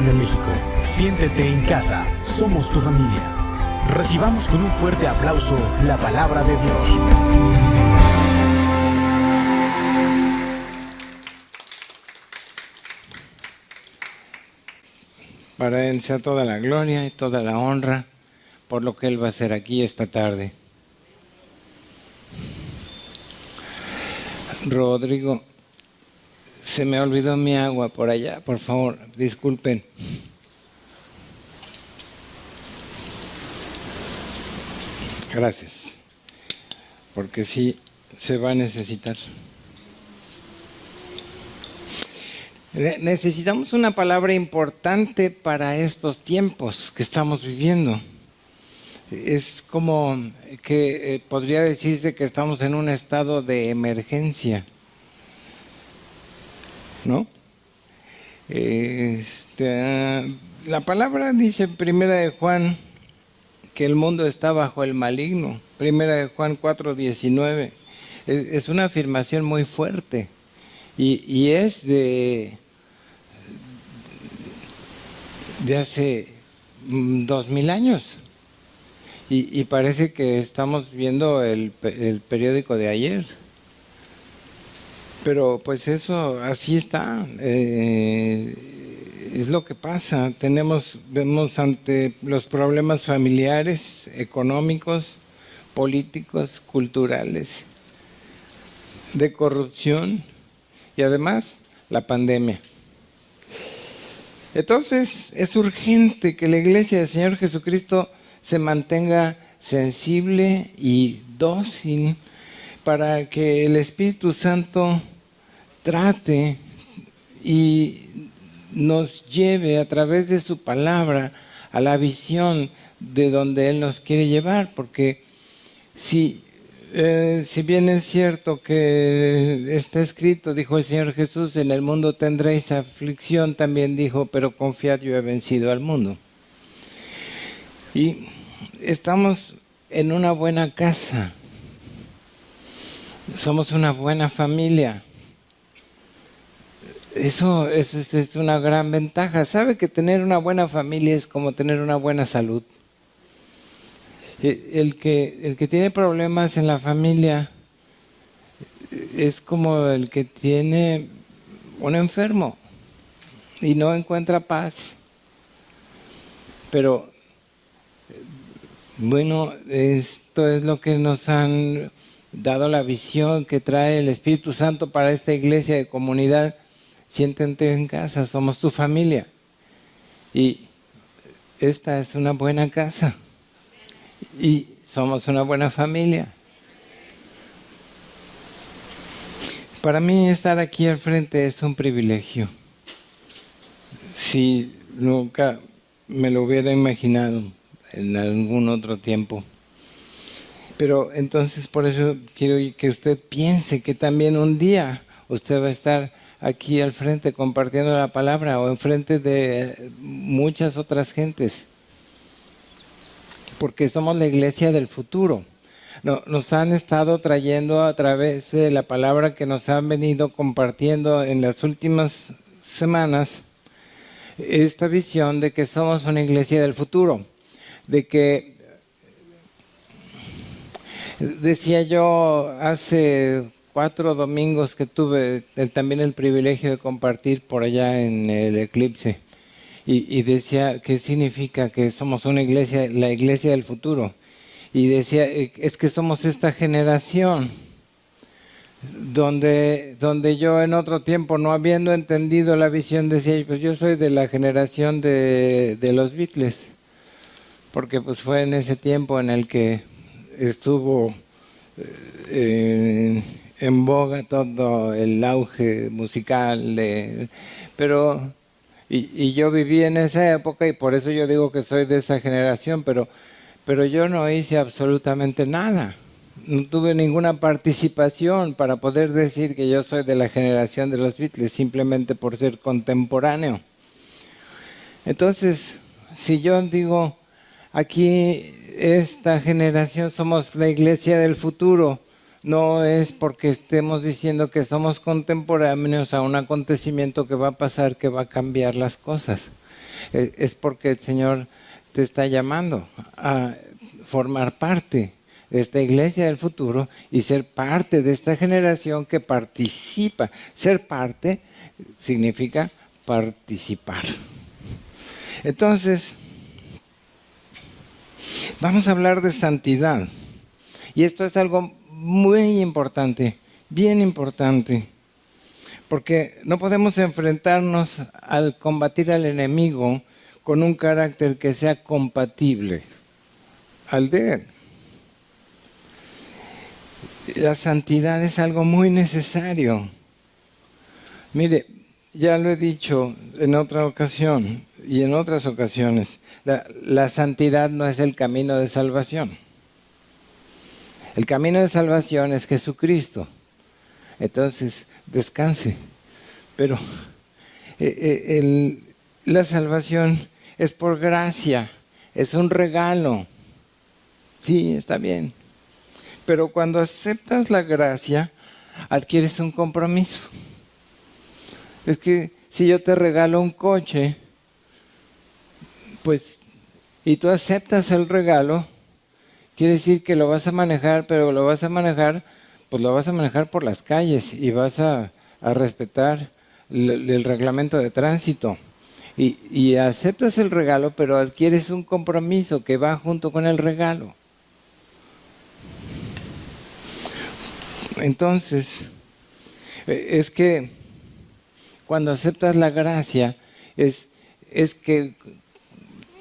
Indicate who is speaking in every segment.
Speaker 1: de México. Siéntete en casa, somos tu familia. Recibamos con un fuerte aplauso la palabra de Dios.
Speaker 2: Para Él sea toda la gloria y toda la honra por lo que Él va a hacer aquí esta tarde. Rodrigo, se me olvidó mi agua por allá, por favor, disculpen. Gracias, porque sí se va a necesitar. Necesitamos una palabra importante para estos tiempos que estamos viviendo. Es como que podría decirse que estamos en un estado de emergencia, ¿no? La palabra dice en Primera de Juan que el mundo está bajo el maligno. Primera de Juan 4:19. Es una afirmación muy fuerte y es de hace 2000 años. Y parece que estamos viendo el periódico de ayer. Pero pues eso, así está. Es lo que pasa. Vemos ante los problemas familiares, económicos, políticos, culturales, de corrupción y además la pandemia. Entonces es urgente que la Iglesia del Señor Jesucristo se mantenga sensible y dócil para que el Espíritu Santo trate y nos lleve a través de su palabra a la visión de donde Él nos quiere llevar, porque si bien es cierto que está escrito, dijo el Señor Jesús, en el mundo tendréis aflicción, también dijo, pero confiad, yo he vencido al mundo. Y estamos en una buena casa, somos una buena familia. Eso es una gran ventaja. ¿Sabe que tener una buena familia es como tener una buena salud? El que tiene problemas en la familia es como el que tiene un enfermo y no encuentra paz. Pero bueno, esto es lo que nos han dado la visión que trae el Espíritu Santo para esta iglesia de comunidad. Siéntete en casa, somos tu familia. Y esta es una buena casa. Y somos una buena familia. Para mí estar aquí al frente es un privilegio. Si nunca me lo hubiera imaginado en algún otro tiempo. Pero entonces por eso quiero que usted piense que también un día usted va a estar aquí al frente compartiendo la palabra o en frente de muchas otras gentes. Porque somos la iglesia del futuro. Nos han estado trayendo a través de la palabra que nos han venido compartiendo en las últimas semanas esta visión de que somos una iglesia del futuro. De que, decía yo hace 4 domingos que tuve también el privilegio de compartir por allá en el Eclipse, y decía, ¿qué significa que somos una iglesia, la iglesia del futuro? Y decía, es que somos esta generación donde yo en otro tiempo, no habiendo entendido la visión, decía, pues yo soy de la generación de los Beatles, porque pues fue en ese tiempo en el que estuvo en boga todo el auge musical, pero yo viví en esa época y por eso yo digo que soy de esa generación, pero yo no hice absolutamente nada, no tuve ninguna participación para poder decir que yo soy de la generación de los Beatles, simplemente por ser contemporáneo. Entonces, si yo digo, aquí esta generación somos la iglesia del futuro, no es porque estemos diciendo que somos contemporáneos a un acontecimiento que va a pasar, que va a cambiar las cosas. es porque el Señor te está llamando a formar parte de esta iglesia del futuro y ser parte de esta generación que participa. Ser parte significa participar. Entonces, vamos a hablar de santidad. Y esto es algo muy importante, bien importante. Porque no podemos enfrentarnos al combatir al enemigo con un carácter que sea compatible al de él. La santidad es algo muy necesario. Mire, ya lo he dicho en otra ocasión y en otras ocasiones, la santidad no es el camino de salvación. El camino de salvación es Jesucristo. Entonces, descanse. Pero la salvación es por gracia, es un regalo. Sí, está bien. Pero cuando aceptas la gracia, adquieres un compromiso. Es que si yo te regalo un coche, pues, y tú aceptas el regalo, quiere decir que lo vas a manejar, pero lo vas a manejar, pues lo vas a manejar por las calles y vas a respetar el reglamento de tránsito. Y aceptas el regalo, pero adquieres un compromiso que va junto con el regalo. Entonces, es que cuando aceptas la gracia, es que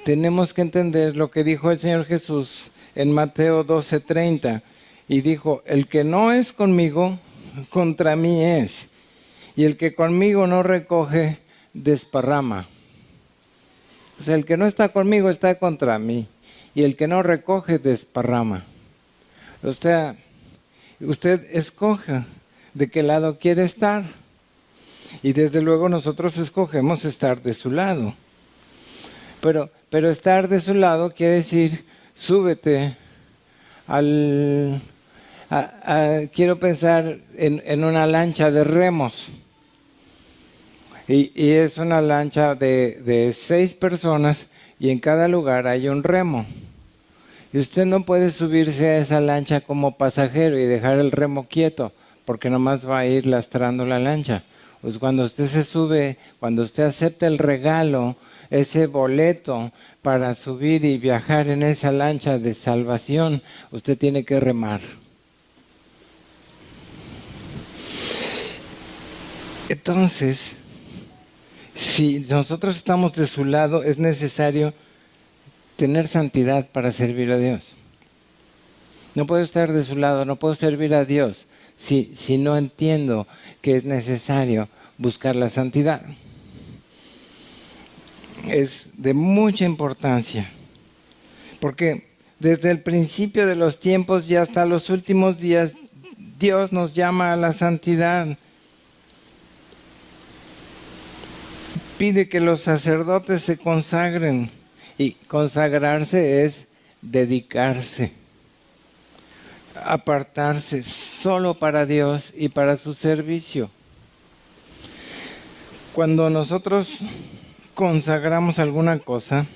Speaker 2: tenemos que entender lo que dijo el Señor Jesús en Mateo 12:30. Y dijo, el que no es conmigo, contra mí es. Y el que conmigo no recoge, desparrama. O sea, el que no está conmigo está contra mí. Y el que no recoge, desparrama. O sea, usted escoge de qué lado quiere estar. Y desde luego nosotros escogemos estar de su lado. Pero estar de su lado quiere decir, súbete quiero pensar en una lancha de remos. Y es una lancha de 6 personas y en cada lugar hay un remo. Y usted no puede subirse a esa lancha como pasajero y dejar el remo quieto, porque nomás va a ir lastrando la lancha. Pues cuando usted se sube, cuando usted acepta el regalo, ese boleto para subir y viajar en esa lancha de salvación, usted tiene que remar. Entonces, si nosotros estamos de su lado, es necesario tener santidad para servir a Dios. No puedo estar de su lado, no puedo servir a Dios si no entiendo que es necesario buscar la santidad. Es de mucha importancia, porque desde el principio de los tiempos y hasta los últimos días, Dios nos llama a la santidad. Pide que los sacerdotes se consagren, y consagrarse es dedicarse, apartarse solo para Dios y para su servicio. Cuando nosotros consagramos alguna cosa,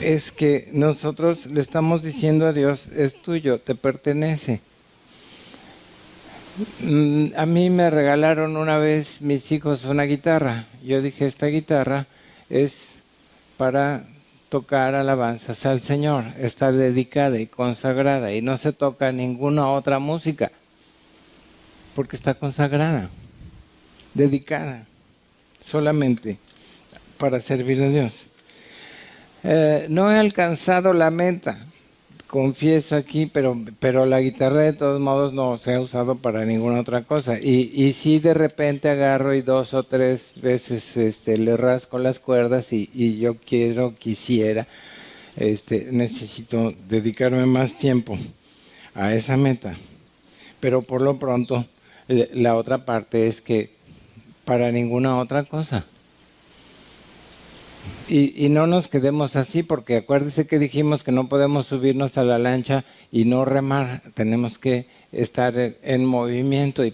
Speaker 2: es que nosotros le estamos diciendo a Dios, es tuyo, te pertenece. A mí me regalaron una vez mis hijos una guitarra. Yo dije, esta guitarra es para tocar alabanzas al Señor. Está dedicada y consagrada y no se toca ninguna otra música porque está consagrada, dedicada solamente para servir a Dios. No he alcanzado la meta, confieso aquí, pero la guitarra de todos modos no se ha usado para ninguna otra cosa. Y si de repente agarro y 2 o 3 veces le rasco las cuerdas y yo quisiera, necesito dedicarme más tiempo a esa meta. Pero por lo pronto, la otra parte es que para ninguna otra cosa. Y no nos quedemos así, porque acuérdese que dijimos que no podemos subirnos a la lancha y no remar. Tenemos que estar en movimiento y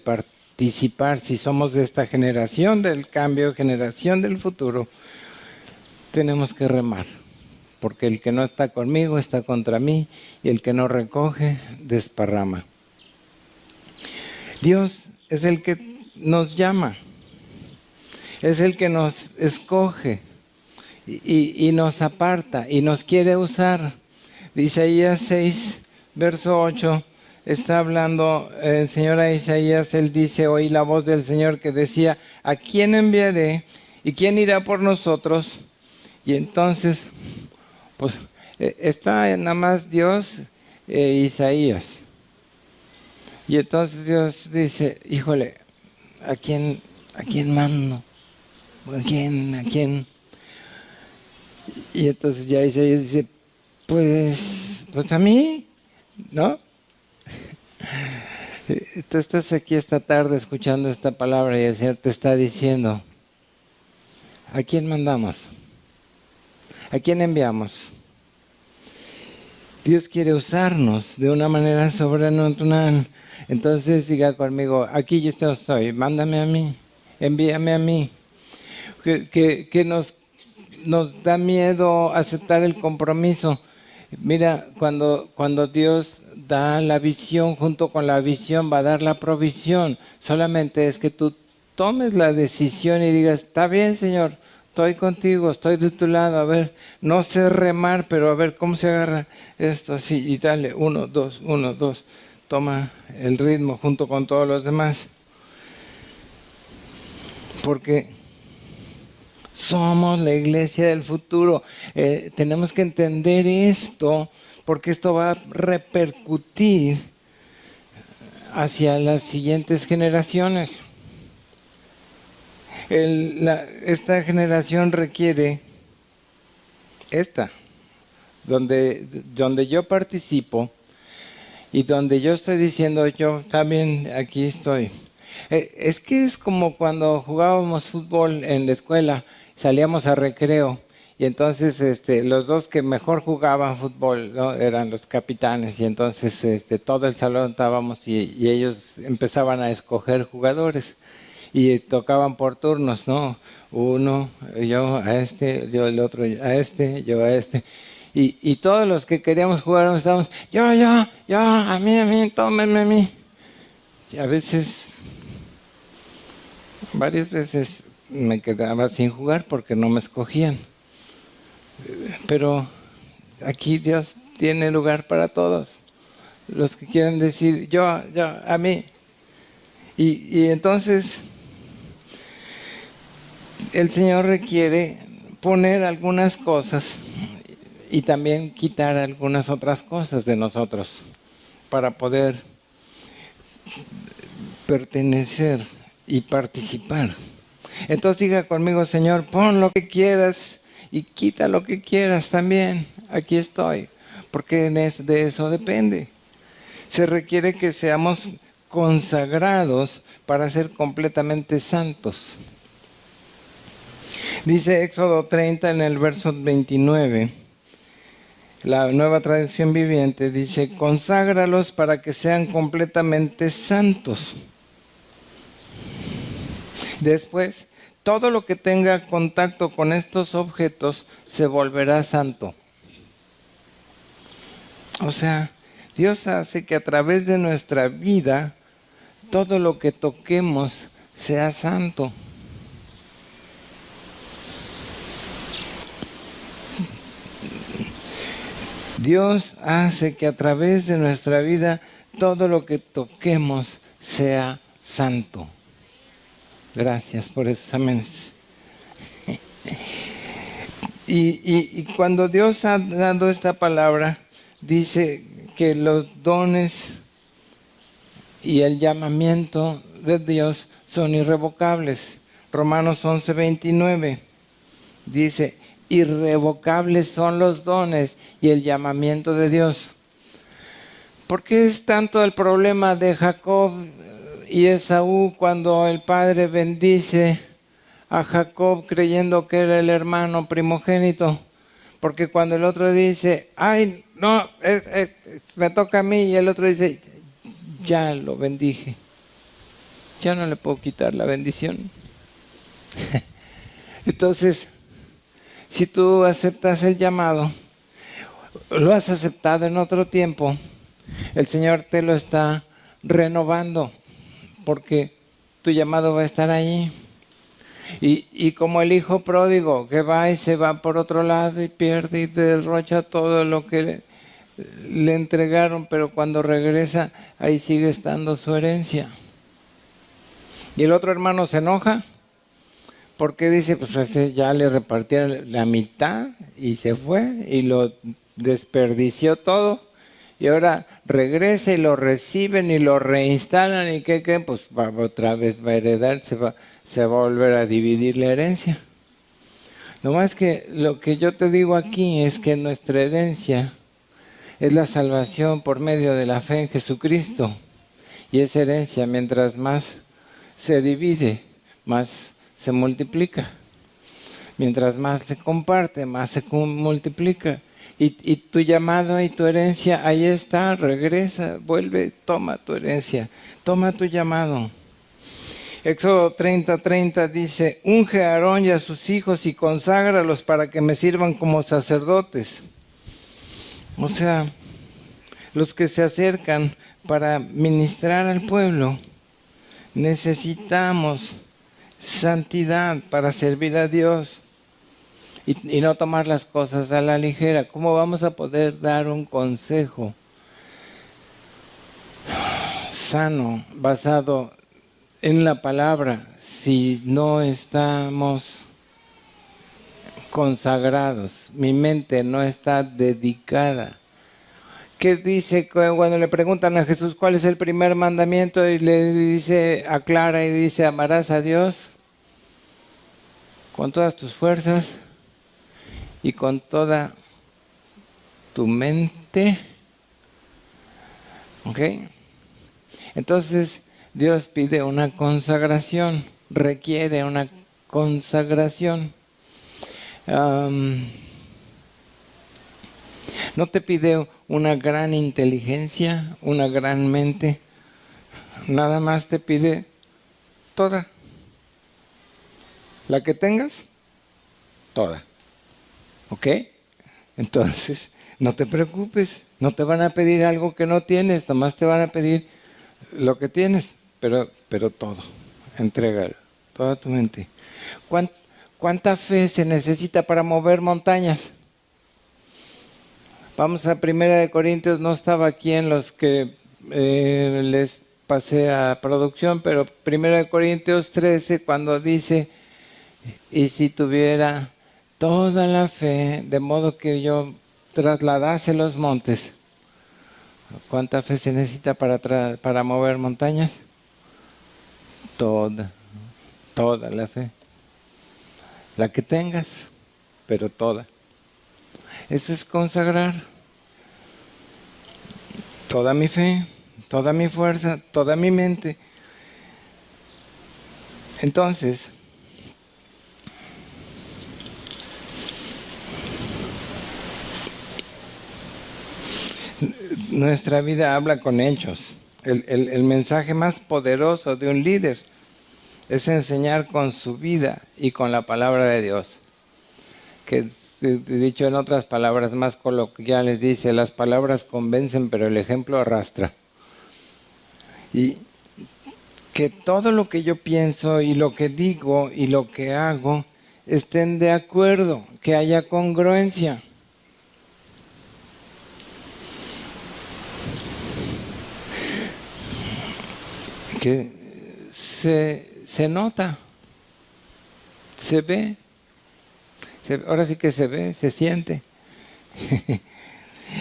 Speaker 2: participar, si somos de esta generación del cambio, generación del futuro, tenemos que remar. Porque el que no está conmigo está contra mí, y el que no recoge, desparrama. Dios es el que nos llama, es el que nos escoge y nos aparta y nos quiere usar. Isaías 6, verso 8, está hablando el Señor a Isaías. Él dice: oí la voz del Señor que decía: ¿a quién enviaré? ¿Y quién irá por nosotros? Y entonces, pues está nada más Dios e Isaías. Y entonces Dios dice: híjole, ¿a quién mando? ¿A quién? Y entonces ya Isaías dice: pues a mí, ¿no? Tú estás aquí esta tarde escuchando esta palabra y el Señor te está diciendo: ¿a quién mandamos? ¿A quién enviamos? Dios quiere usarnos de una manera sobrenatural. Entonces diga conmigo: aquí yo estoy, mándame a mí, envíame a mí. Que nos da miedo aceptar el compromiso. Mira, cuando Dios da la visión, junto con la visión va a dar la provisión. Solamente es que tú tomes la decisión y digas: está bien, Señor, estoy contigo, estoy de tu lado. A ver, no sé remar, pero a ver cómo se agarra esto así. Y dale, 1, 2, 1, 2. Toma el ritmo junto con todos los demás. Porque somos la iglesia del futuro. Tenemos que entender esto, porque esto va a repercutir hacia las siguientes generaciones. Esta generación requiere donde yo participo y donde yo estoy diciendo: yo también aquí estoy. Es que es como cuando jugábamos fútbol en la escuela, salíamos a recreo y entonces los dos que mejor jugaban fútbol, ¿no?, eran los capitanes, y entonces todo el salón estábamos y ellos empezaban a escoger jugadores y tocaban por turnos, ¿no? Uno, yo a yo el otro, yo a y todos los que queríamos jugar estábamos: yo, a mí, tómenme a mí. Y a veces, varias veces me quedaba sin jugar porque no me escogían. Pero aquí Dios tiene lugar para todos. Los que quieren decir: yo, a mí. Y entonces el Señor requiere poner algunas cosas y también quitar algunas otras cosas de nosotros para poder pertenecer y participar. Entonces diga conmigo: Señor, pon lo que quieras y quita lo que quieras también. Aquí estoy, porque de eso depende. Se requiere que seamos consagrados para ser completamente santos. Dice Éxodo 30 en el verso 29, la Nueva Traducción Viviente, dice: conságralos para que sean completamente santos. Después, todo lo que tenga contacto con estos objetos se volverá santo. O sea, Dios hace que a través de nuestra vida todo lo que toquemos sea santo. Dios hace que a través de nuestra vida todo lo que toquemos sea santo. Gracias por esos amenes. Y cuando Dios ha dado esta palabra, dice que los dones y el llamamiento de Dios son irrevocables. Romanos 11:29 dice: irrevocables son los dones y el llamamiento de Dios. ¿Por qué es tanto el problema de Jacob y Esaú cuando el padre bendice a Jacob creyendo que era el hermano primogénito? Porque cuando el otro dice: ay, no, me toca a mí, y el otro dice: ya lo bendije. ya no le puedo quitar la bendición. Entonces, si tú aceptas el llamado, lo has aceptado en otro tiempo, el Señor te lo está renovando, porque tu llamado va a estar ahí. Y como el hijo pródigo que va y se va por otro lado y pierde y derrocha todo lo que le entregaron, pero cuando regresa, ahí sigue estando su herencia. Y el otro hermano se enoja porque dice, pues ese ya le repartieron la mitad y se fue y lo desperdició todo. Y ahora regresa y lo reciben y lo reinstalan y ¿qué? Pues otra vez va a heredar, se va a volver a dividir la herencia. No más que lo que yo te digo aquí es que nuestra herencia es la salvación por medio de la fe en Jesucristo. Y esa herencia, mientras más se divide, más se multiplica. Mientras más se comparte, más se multiplica. Y tu llamado y tu herencia, ahí está, regresa, vuelve, toma tu herencia, toma tu llamado. Éxodo 30:30 dice, unge a Aarón y a sus hijos y conságralos para que me sirvan como sacerdotes. O sea, los que se acercan para ministrar al pueblo, necesitamos santidad para servir a Dios y no tomar las cosas a la ligera. ¿Cómo vamos a poder dar un consejo sano, basado en la palabra, si no estamos consagrados? Mi mente no está dedicada. ¿Qué dice cuando le preguntan a Jesús cuál es el primer mandamiento? Y le dice, aclara y dice, amarás a Dios con todas tus fuerzas y con toda tu mente. ¿Ok? Entonces, Dios pide una consagración, requiere una consagración. No te pide una gran inteligencia, una gran mente, nada más te pide toda. La que tengas, toda. ¿Ok? Entonces, no te preocupes, no te van a pedir algo que no tienes, nomás te van a pedir lo que tienes, pero todo, entrégalo, toda tu mente. ¿Cuánta fe se necesita para mover montañas? Vamos a 1 Corintios, no estaba aquí en los que les pasé a producción, pero 1 Corintios 13, cuando dice, y si tuviera toda la fe, de modo que yo trasladase los montes. ¿Cuánta fe se necesita para mover montañas? Toda la fe. La que tengas, pero toda. Eso es consagrar. Toda mi fe, toda mi fuerza, toda mi mente. Entonces, nuestra vida habla con hechos. El mensaje más poderoso de un líder es enseñar con su vida y con la palabra de Dios. Que dicho en otras palabras más coloquiales, dice, las palabras convencen, pero el ejemplo arrastra. Y que todo lo que yo pienso y lo que digo y lo que hago estén de acuerdo, que haya congruencia. Que se nota, se ve. Ahora sí que se ve, se siente.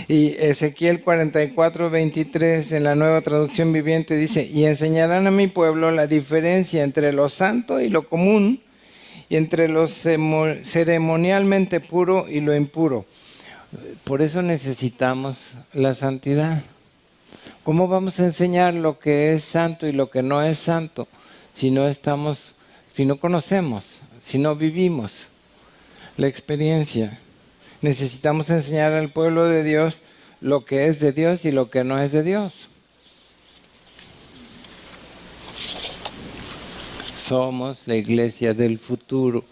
Speaker 2: Y Ezequiel 44:23 en la Nueva Traducción Viviente dice, y enseñarán a mi pueblo la diferencia entre lo santo y lo común, y entre lo ceremonialmente puro y lo impuro. Por eso necesitamos la santidad. ¿Cómo vamos a enseñar lo que es santo y lo que no es santo si no conocemos, si no vivimos la experiencia? Necesitamos enseñar al pueblo de Dios lo que es de Dios y lo que no es de Dios. Somos la iglesia del futuro.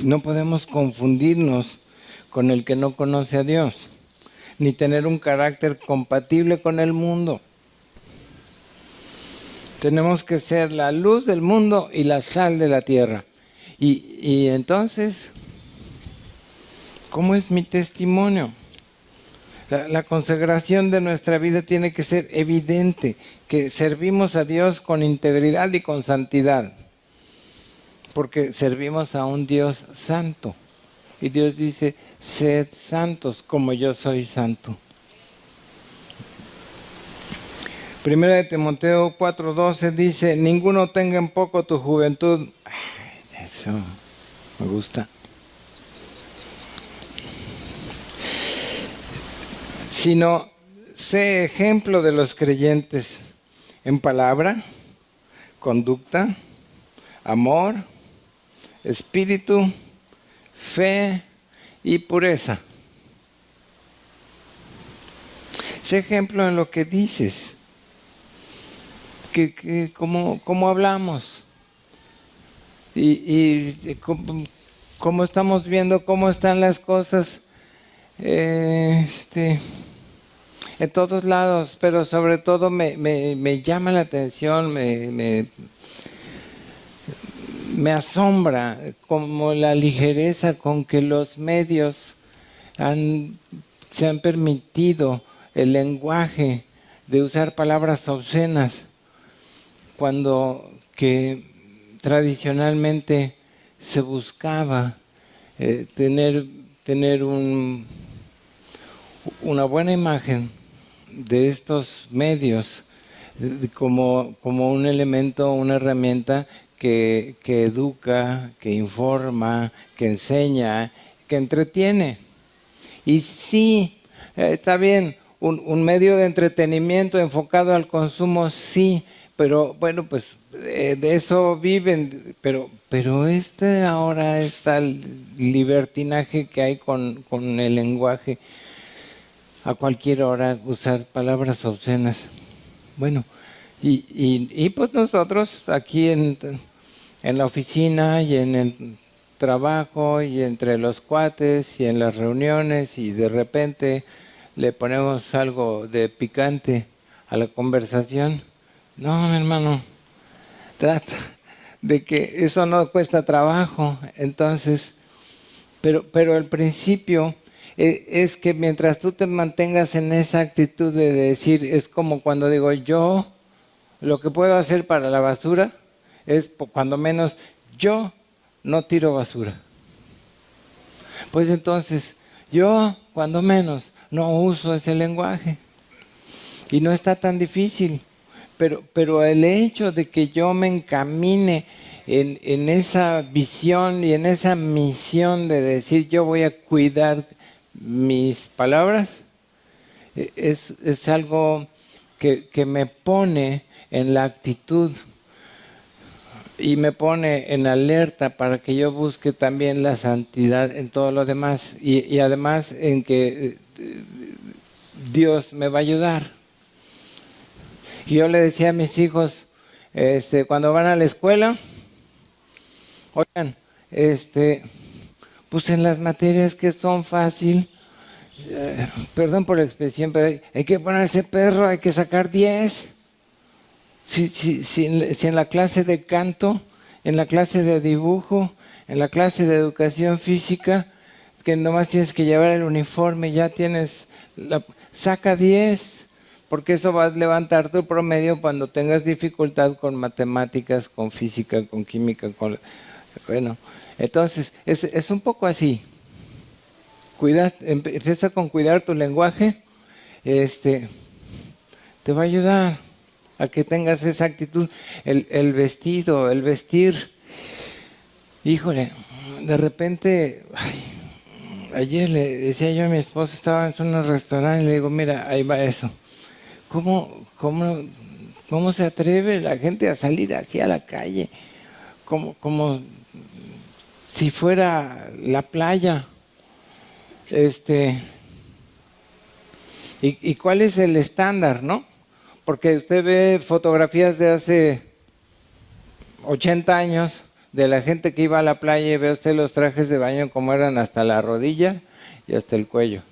Speaker 2: No podemos confundirnos con el que no conoce a Dios, ni tener un carácter compatible con el mundo. Tenemos que ser la luz del mundo y la sal de la tierra. Y entonces, ¿cómo es mi testimonio? La consagración de nuestra vida tiene que ser evidente, que servimos a Dios con integridad y con santidad, porque servimos a un Dios santo. Y Dios dice, sed santos como yo soy santo. Primera de Timoteo 4:12 dice, ninguno tenga en poco tu juventud. Ay, eso me gusta. Sino sé ejemplo de los creyentes en palabra, conducta, amor, espíritu, fe y pureza. Sé ejemplo en lo que dices, cómo hablamos y cómo estamos viendo cómo están las cosas en todos lados, pero sobre todo me llama la atención, me asombra como la ligereza con que los medios se han permitido el lenguaje de usar palabras obscenas, cuando que tradicionalmente se buscaba tener una buena imagen de estos medios como un elemento, una herramienta que educa, que informa, que enseña, que entretiene. Y sí, está bien, un medio de entretenimiento enfocado al consumo, sí, pero bueno, pues de eso viven, pero ahora está el libertinaje que hay con el lenguaje, a cualquier hora usar palabras obscenas. Bueno, y pues nosotros aquí en la oficina y en el trabajo y entre los cuates y en las reuniones, y de repente le ponemos algo de picante a la conversación. No, mi hermano, trata de que eso no cuesta trabajo. Entonces, pero el principio es que mientras tú te mantengas en esa actitud de decir, es como cuando digo yo, lo que puedo hacer para la basura es, cuando menos, yo no tiro basura. Pues entonces, yo, cuando menos, no uso ese lenguaje. Y no está tan difícil. Pero el hecho de que yo me encamine en esa visión y en esa misión de decir, yo voy a cuidar mis palabras, es algo que me pone en la actitud y me pone en alerta para que yo busque también la santidad en todo lo demás, y además en que Dios me va a ayudar. Y yo le decía a mis hijos, cuando van a la escuela, oigan, pues en las materias que son fácil, perdón por la expresión, pero hay que ponerse perro, hay que sacar 10. Si en la clase de canto, en la clase de dibujo, en la clase de educación física, que nomás tienes que llevar el uniforme, ya tienes, saca 10, porque eso va a levantar tu promedio cuando tengas dificultad con matemáticas, con física, con química, bueno, entonces es un poco así. Empieza con cuidar tu lenguaje, te va a ayudar a que tengas esa actitud. El vestido, el vestir, híjole, de repente, ayer le decía yo a mi esposa, estaba en un restaurante y le digo, mira, ahí va eso. ¿Cómo se atreve la gente a salir así a la calle? Como si fuera la playa. ¿Y cuál es el estándar, no? Porque usted ve fotografías de hace 80 años, de la gente que iba a la playa, y ve usted los trajes de baño como eran hasta la rodilla y hasta el cuello.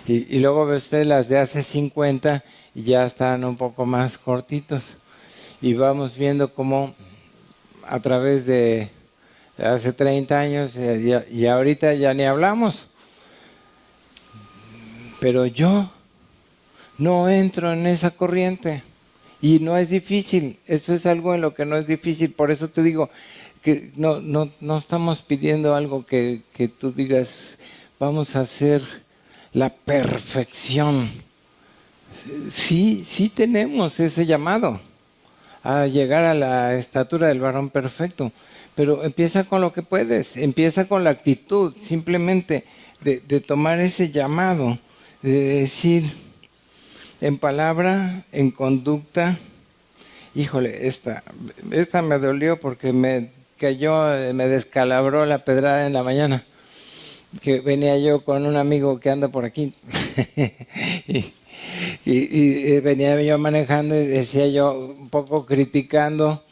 Speaker 2: Y luego ve usted las de hace 50 y ya están un poco más cortitos. Y vamos viendo cómo a través de hace 30 años y ahorita ya ni hablamos. Pero yo no entro en esa corriente y no es difícil. Eso es algo en lo que no es difícil. Por eso te digo que no estamos pidiendo algo que tú digas, vamos a hacer la perfección. Sí tenemos ese llamado a llegar a la estatura del varón perfecto, pero empieza con lo que puedes, empieza con la actitud, simplemente de tomar ese llamado, de decir en palabra, en conducta. Híjole, esta me dolió porque me descalabró la pedrada en la mañana, que venía yo con un amigo que anda por aquí y venía yo manejando y decía yo, un poco criticando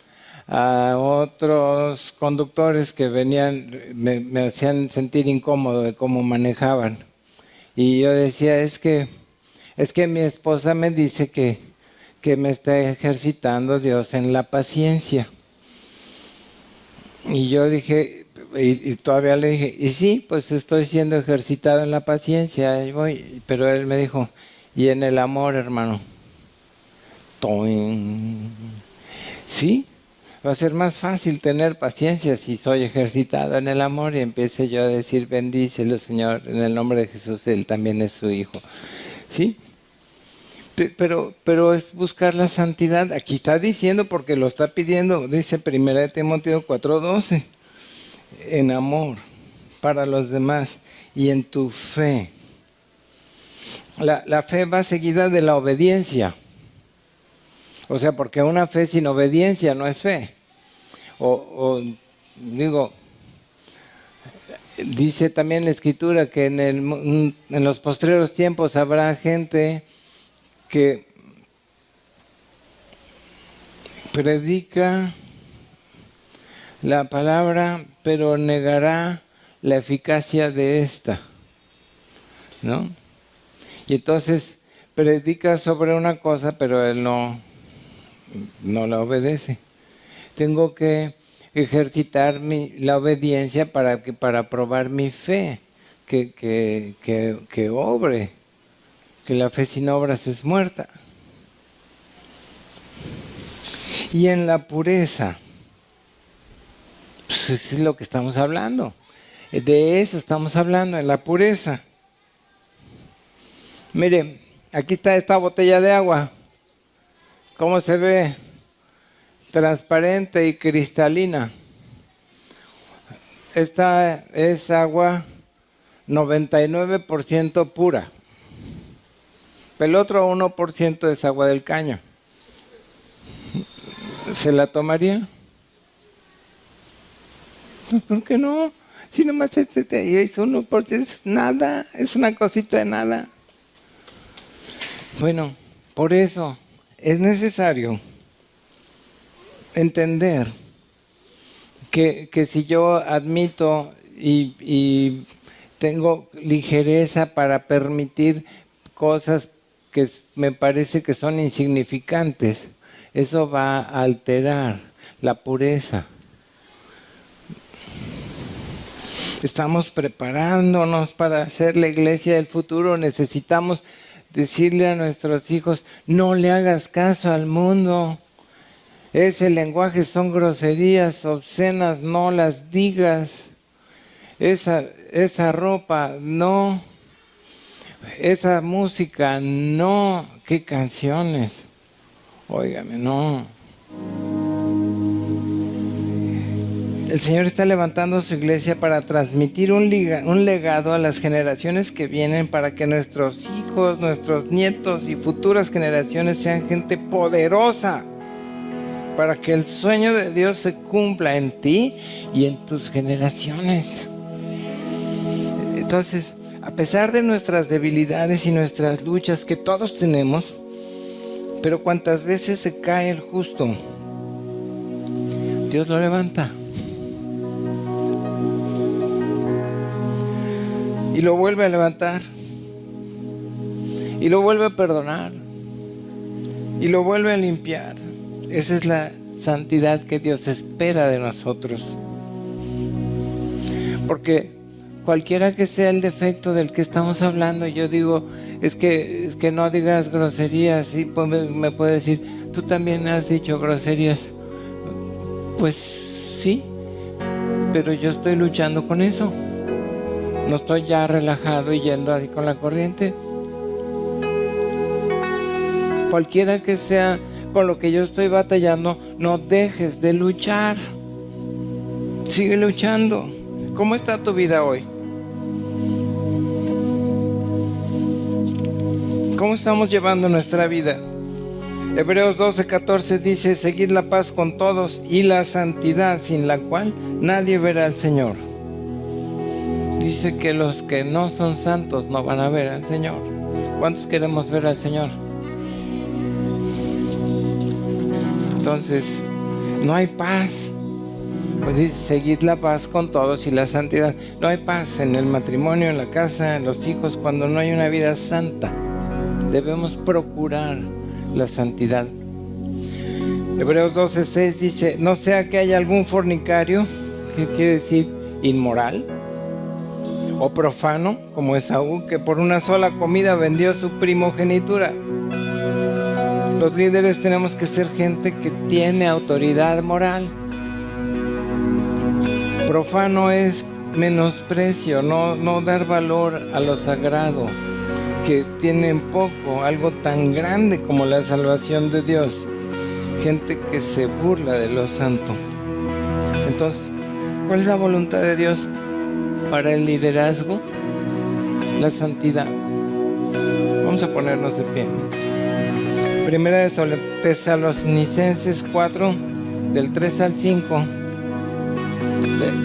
Speaker 2: a otros conductores que venían, me hacían sentir incómodo de cómo manejaban. Y yo decía, es que mi esposa me dice que me está ejercitando Dios en la paciencia. Y yo dije, y todavía le dije, y sí, pues estoy siendo ejercitado en la paciencia, ahí voy. Pero él me dijo, y en el amor, hermano. ¡Toing! Sí, va a ser más fácil tener paciencia si soy ejercitado en el amor y empiece yo a decir, bendícelo, Señor, en el nombre de Jesús, Él también es su Hijo. ¿Sí? Pero es buscar la santidad. Aquí está diciendo, porque lo está pidiendo, dice 1 Timoteo 4:12, en amor para los demás y en tu fe. La fe va seguida de la obediencia. O sea, porque una fe sin obediencia no es fe. Dice también la Escritura que en los postreros tiempos habrá gente que predica la palabra, pero negará la eficacia de esta, ¿no? Y entonces predica sobre una cosa, pero él no la obedece. Tengo que ejercitar la obediencia para probar mi fe, que obre, que la fe sin obras es muerta. Y en la pureza, pues eso es lo que estamos hablando. De eso estamos hablando, en la pureza. Mire, aquí está esta botella de agua. ¿Cómo se ve? Transparente y cristalina. Esta es agua 99% pura. El otro 1% es agua del caño. ¿Se la tomaría? Pues, ¿por qué no? Si nomás es 1%, es nada, es una cosita de nada. Bueno, por eso es necesario entender que si yo admito y tengo ligereza para permitir cosas que me parece que son insignificantes, eso va a alterar la pureza. Estamos preparándonos para hacer la iglesia del futuro. Necesitamos decirle a nuestros hijos, no le hagas caso al mundo. Ese lenguaje son groserías obscenas, no las digas. Esa ropa, no. Esa música, no. ¿Qué canciones? Óigame, no. El Señor está levantando su iglesia para transmitir un legado a las generaciones que vienen, para que nuestros hijos, nuestros nietos y futuras generaciones sean gente poderosa, para que el sueño de Dios se cumpla en ti y en tus generaciones. Entonces, a pesar de nuestras debilidades y nuestras luchas que todos tenemos, pero cuántas veces se cae el justo, Dios lo levanta. Y lo vuelve a levantar. Y lo vuelve a perdonar. Y lo vuelve a limpiar. Esa es la santidad que Dios espera de nosotros. Porque cualquiera que sea el defecto del que estamos hablando, yo digo, es que no digas groserías. Y pues me puede decir, tú también has dicho groserías. Pues sí, pero yo estoy luchando con eso. No estoy ya relajado y yendo así con la corriente. Cualquiera que sea con lo que yo estoy batallando, no dejes de luchar. Sigue luchando. ¿Cómo está tu vida hoy? ¿Cómo estamos llevando nuestra vida? Hebreos 12:14 dice, seguid la paz con todos y la santidad, sin la cual nadie verá al Señor. Dice que los que no son santos no van a ver al Señor. ¿Cuántos queremos ver al Señor? Entonces, no hay paz. Pues dice, seguid la paz con todos y la santidad. No hay paz en el matrimonio, en la casa, en los hijos, cuando no hay una vida santa. Debemos procurar la santidad. Hebreos 12:6 dice, no sea que haya algún fornicario, ¿qué quiere decir? Inmoral o profano, como Esaú, que por una sola comida vendió su primogenitura. Los líderes tenemos que ser gente que tiene autoridad moral. Profano es menosprecio, no dar valor a lo sagrado, que tienen poco, algo tan grande como la salvación de Dios. Gente que se burla de lo santo. Entonces, ¿cuál es la voluntad de Dios para el liderazgo? La santidad. Vamos a ponernos de pie. Primera de Tesalonicenses 4, del 3 al 5.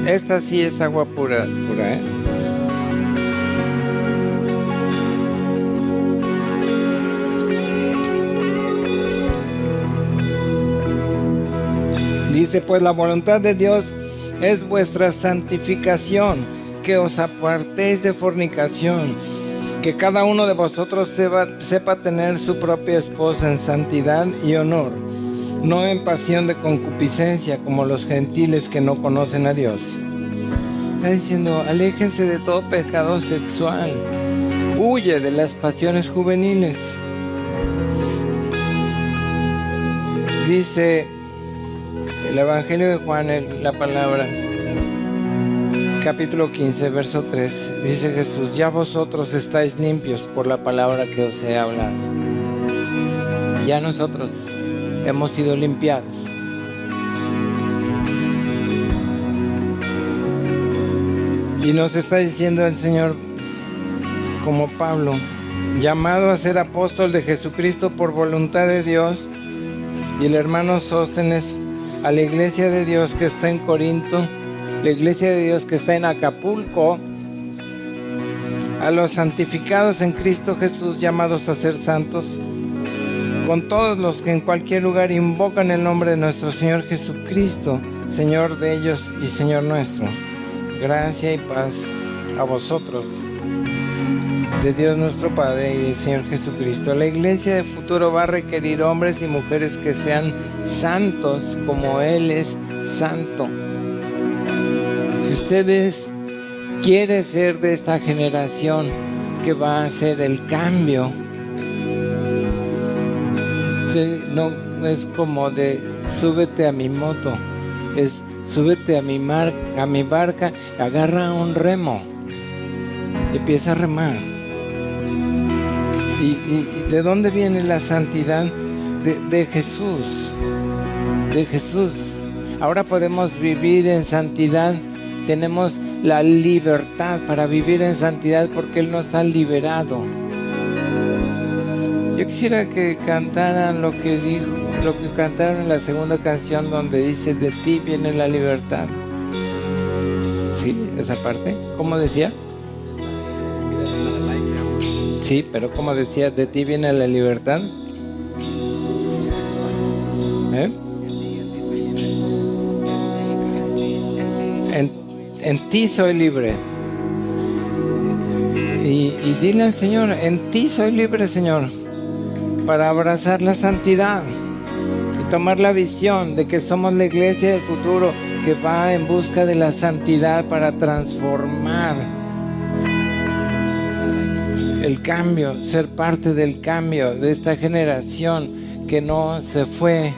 Speaker 2: Esta sí es agua pura, ¿eh? Dice, pues la voluntad de Dios es vuestra santificación, que os apartéis de fornicación, que cada uno de vosotros sepa tener su propia esposa en santidad y honor, no en pasión de concupiscencia como los gentiles que no conocen a Dios. Está diciendo, aléjense de todo pecado sexual, huye de las pasiones juveniles. Dice el Evangelio de Juan, la palabra, capítulo 15, verso 3, dice Jesús, ya vosotros estáis limpios por la palabra que os he hablado. Ya nosotros hemos sido limpiados. Y nos está diciendo el Señor, como Pablo, llamado a ser apóstol de Jesucristo por voluntad de Dios, y el hermano Sóstenes, a la iglesia de Dios que está en Corinto, la iglesia de Dios que está en Acapulco, a los santificados en Cristo Jesús, llamados a ser santos, con todos los que en cualquier lugar invocan el nombre de nuestro Señor Jesucristo, Señor de ellos y Señor nuestro. Gracia y paz a vosotros, de Dios nuestro Padre y del Señor Jesucristo. La iglesia de futuro va a requerir hombres y mujeres que sean santos como Él es santo. Si ustedes quieren ser de esta generación que va a hacer el cambio, no es como de súbete a mi moto, es súbete a mi barca, agarra un remo, empieza a remar. ¿Y de dónde viene la santidad? De Jesús, de Jesús. Ahora podemos vivir en santidad, tenemos la libertad para vivir en santidad porque Él nos ha liberado. Yo quisiera que cantaran lo que cantaron en la segunda canción, donde dice, de ti viene la libertad. ¿Sí? Esa parte, ¿cómo decía? Sí, pero ¿cómo decía? ¿De ti viene la libertad? en ti soy libre. Y dile al Señor, en ti soy libre, Señor, para abrazar la santidad y tomar la visión de que somos la iglesia del futuro que va en busca de la santidad para transformar el cambio, ser parte del cambio de esta generación que no se fue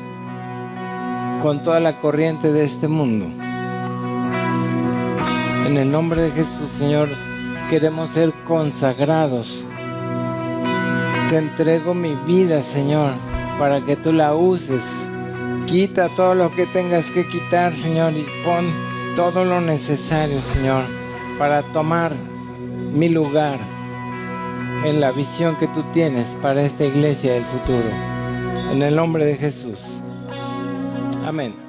Speaker 2: con toda la corriente de este mundo. En el nombre de Jesús, Señor, queremos ser consagrados. Te entrego mi vida, Señor, para que tú la uses. Quita todo lo que tengas que quitar, Señor, y pon todo lo necesario, Señor, para tomar mi lugar en la visión que tú tienes para esta iglesia del futuro. En el nombre de Jesús. Amén.